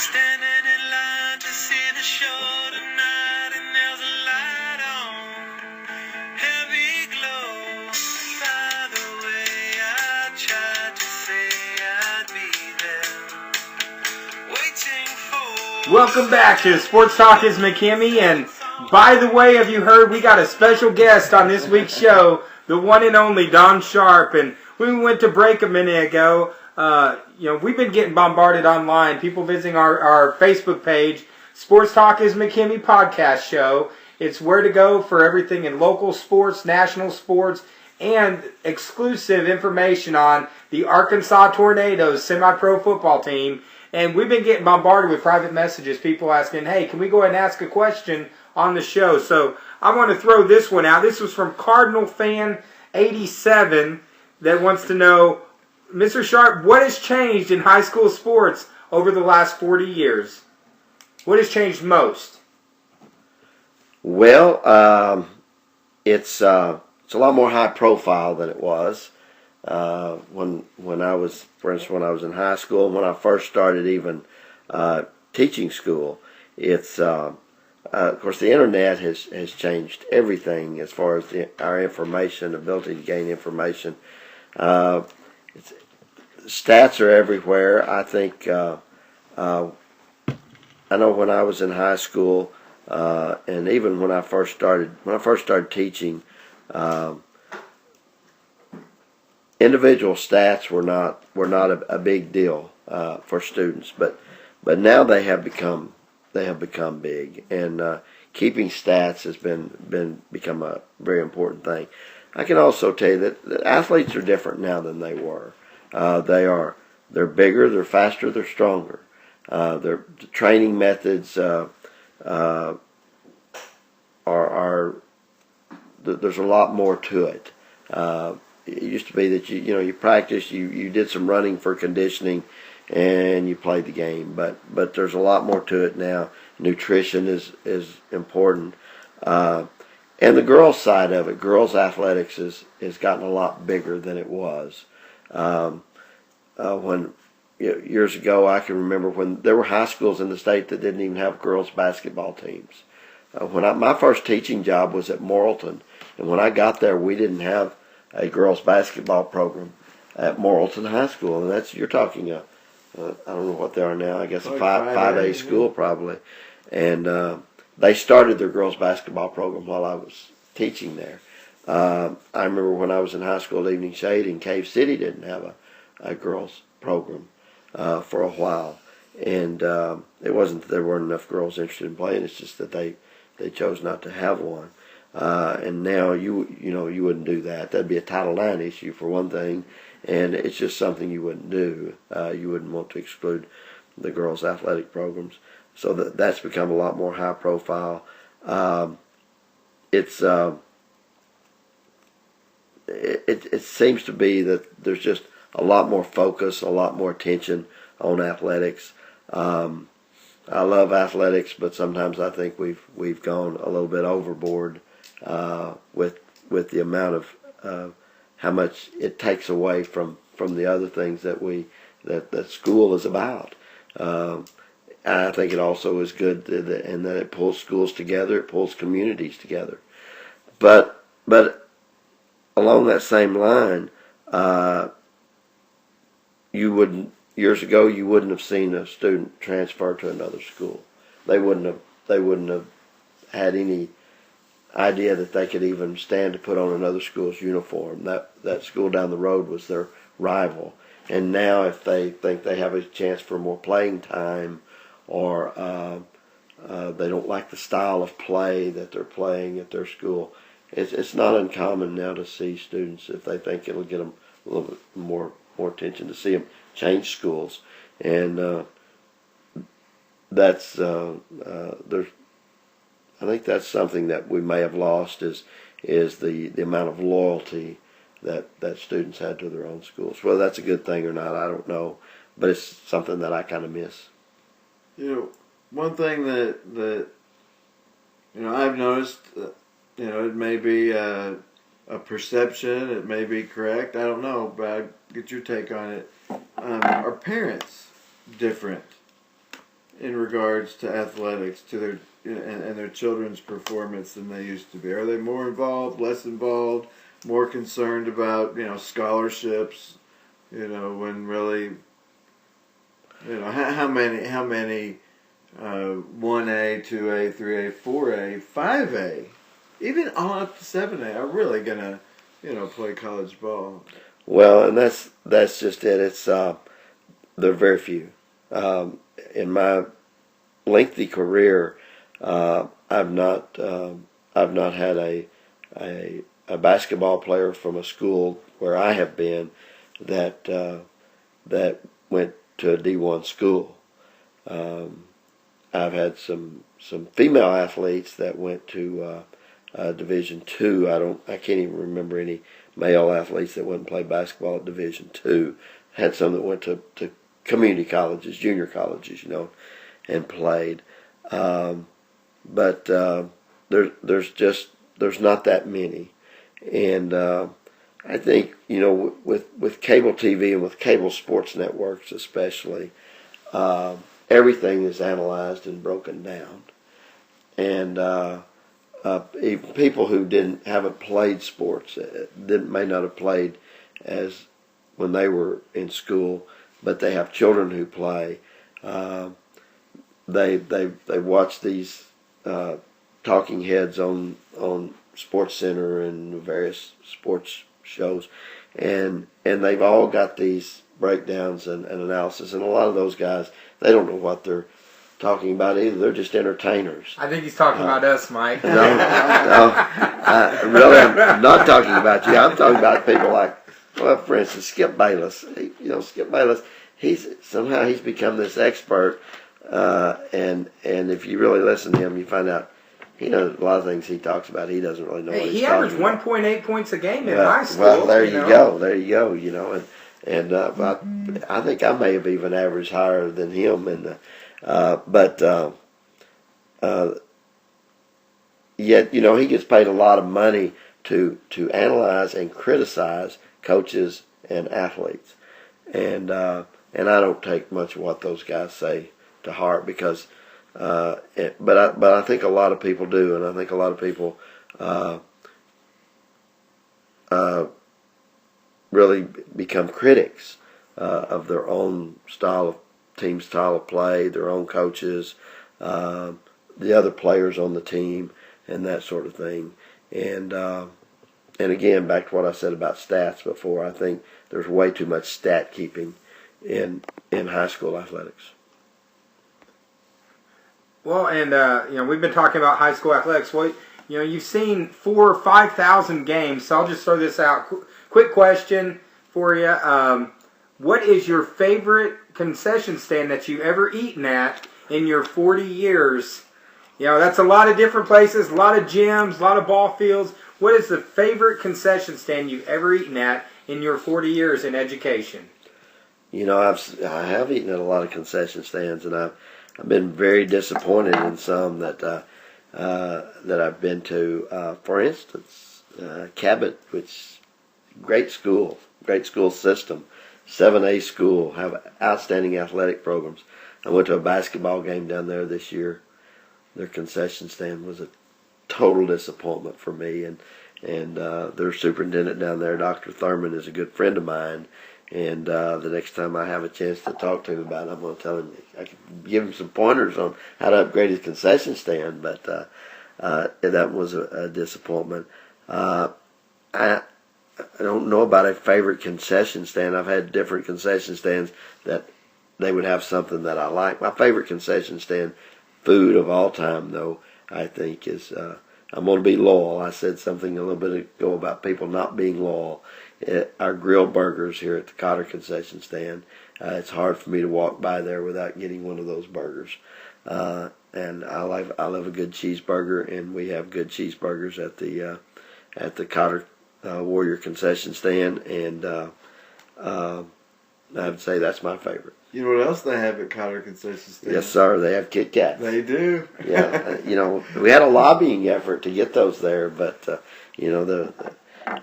Standing in line to see the show tonight, and there's a light on, heavy glow. By the way, I tried to say I'd be there, waiting for. Welcome back to Sports Talk is McKimmy, and by the way, have you heard we got a special guest on this week's show, the one and only Don Sharp, and we went to break a minute ago. We've been getting bombarded online, people visiting our Facebook page, Sports Talk is McKimmy podcast show. It's where to go for everything in local sports, national sports, and exclusive information on the Arkansas Tornadoes semi-pro football team. And we've been getting bombarded with private messages, people asking, hey, can we go ahead and ask a question on the show? So I want to throw this one out. This was from Cardinal Fan 87 that wants to know, Mr. Sharp, what has changed in high school sports over the last 40 years? What has changed most? Well, it's a lot more high profile than it was when I was, for instance, when I was in high school, when I first started even teaching school. It's of course the internet has changed everything as far as our information, ability to gain information. Stats are everywhere. I think I know when I was in high school, and even when I first started teaching, individual stats were not a big deal for students, but now they have become big, and keeping stats has become a very important thing. I can also tell you that athletes are different now than they were. They're bigger, they're faster, they're stronger. The training methods are there's a lot more to it. It used to be that you practiced, you did some running for conditioning, and you played the game. But there's a lot more to it now. Nutrition is important, and the girls' side of it, girls' athletics has gotten a lot bigger than it was. When years ago, I can remember when there were high schools in the state that didn't even have girls' basketball teams. My first teaching job was at Morrilton, and when I got there, we didn't have a girls' basketball program at Morrilton High School, and you're talking I don't know what they are now. I guess a 5A school probably, and they started their girls' basketball program while I was teaching there. I remember when I was in high school at Evening Shade in Cave City didn't have a girls' program for a while, and it wasn't that there weren't enough girls interested in playing. It's just that they chose not to have one. And now you wouldn't do that. That'd be a Title IX issue for one thing, and it's just something you wouldn't do. You wouldn't want to exclude the girls' athletic programs. So that's become a lot more high profile. It seems to be that there's just a lot more focus, a lot more attention on athletics. I love athletics, but sometimes I think we've gone a little bit overboard with the amount of how much it takes away from the other things that school is about. I think it also is good in that it pulls schools together, it pulls communities together. But along that same line, years ago you wouldn't have seen a student transfer to another school. They wouldn't have had any idea that they could even stand to put on another school's uniform. That school down the road was their rival. And now if they think they have a chance for more playing time, or they don't like the style of play that they're playing at their school, it's not uncommon now to see students, if they think it'll get them a little bit more attention, to see them change schools. And that's I think that's something that we may have lost is the amount of loyalty that students had to their own schools. Whether that's a good thing or not, I don't know, but it's something that I kind of miss. One thing that I've noticed, it may be a perception, it may be correct, I don't know, but I'll get your take on it. Are parents different in regards to athletics, to their and their children's performance than they used to be? Are they more involved, less involved, more concerned about scholarships? When really, how many 1A, 2A, 3A, 4A, 5A, even on up to 7A are really gonna play college ball? Well, and that's just it. It's there are very few. In my lengthy career, I've not had a basketball player from a school where I have been that went to a D1 school. I've had some female athletes that went to Division II. I can't even remember any male athletes that went and played basketball at Division II. Had some that went to community colleges, junior colleges, and played. But there's not that many, and I think with cable TV and with cable sports networks especially, everything is analyzed and broken down, and even people who haven't played sports may not have played as when they were in school, but they have children who play. They watch these talking heads on Sports Center and various sports shows, and they've all got these breakdowns and analysis, and a lot of those guys, they don't know what they're talking about either. They're just entertainers. I think he's talking about us, Mike. No, really, I'm not talking about you. I'm talking about people like, well, for instance, Skip Bayless. Skip Bayless. He's become this expert, and if you really listen to him, you find out he knows a lot of things he talks about. He doesn't really know what he's talking about. He averaged 1.8 points a game in high school. Well, there you go. There you go. And I think I may have even averaged higher than him. And yet he gets paid a lot of money to analyze and criticize coaches and athletes, and I don't take much of what those guys say to heart because. But I think a lot of people do, and I think a lot of people really become critics of their own team style of play, their own coaches, the other players on the team, and that sort of thing. And again, back to what I said about stats before, I think there's way too much stat keeping in high school athletics. Well, and we've been talking about high school athletics. Well, you've seen 4,000 or 5,000 games, so I'll just throw this out. Quick question for you: what is your favorite concession stand that you've ever eaten at in your 40 years? That's a lot of different places, a lot of gyms, a lot of ball fields. What is the favorite concession stand you've ever eaten at in your 40 years in education? I have eaten at a lot of concession stands, and I've been very disappointed in some that I've been to. For instance, Cabot, which great school system, 7A school, have outstanding athletic programs. I went to a basketball game down there this year. Their concession stand was a total disappointment for me, and their superintendent down there, Dr. Thurman, is a good friend of mine. And the next time I have a chance to talk to him about it, I'm going to tell him I can give him some pointers on how to upgrade his concession stand. But that was a disappointment. I don't know about a favorite concession stand. I've had different concession stands that they would have something that I like. My favorite concession stand food of all time, though, I think is I'm going to be loyal. I said something a little bit ago about people not being loyal. Our grilled burgers here at the Cotter concession stand. It's hard for me to walk by there without getting one of those burgers. And I love a good cheeseburger, and we have good cheeseburgers at the Cotter Warrior concession stand, and I would say that's my favorite. You know what else they have at Cotter concession stand? Yes, sir. They have Kit Kats. They do. Yeah. We had a lobbying effort to get those there, but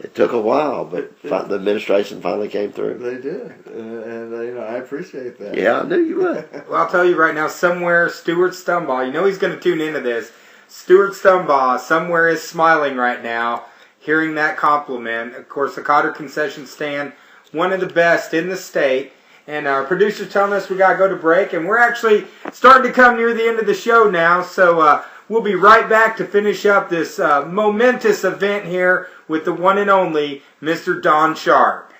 It took a while, but It- the administration finally came through. They did, and I appreciate that. Yeah, I knew you would. Well, I'll tell you right now, somewhere Stuart Stumbaugh, you know he's going to tune into this. Stuart Stumbaugh somewhere is smiling right now, hearing that compliment. Of course, the Cotter Concession Stand, one of the best in the state. And our producer's telling us we got to go to break, and we're actually starting to come near the end of the show now. So we'll be right back to finish up this momentous event here with the one and only Mr. Don Sharp.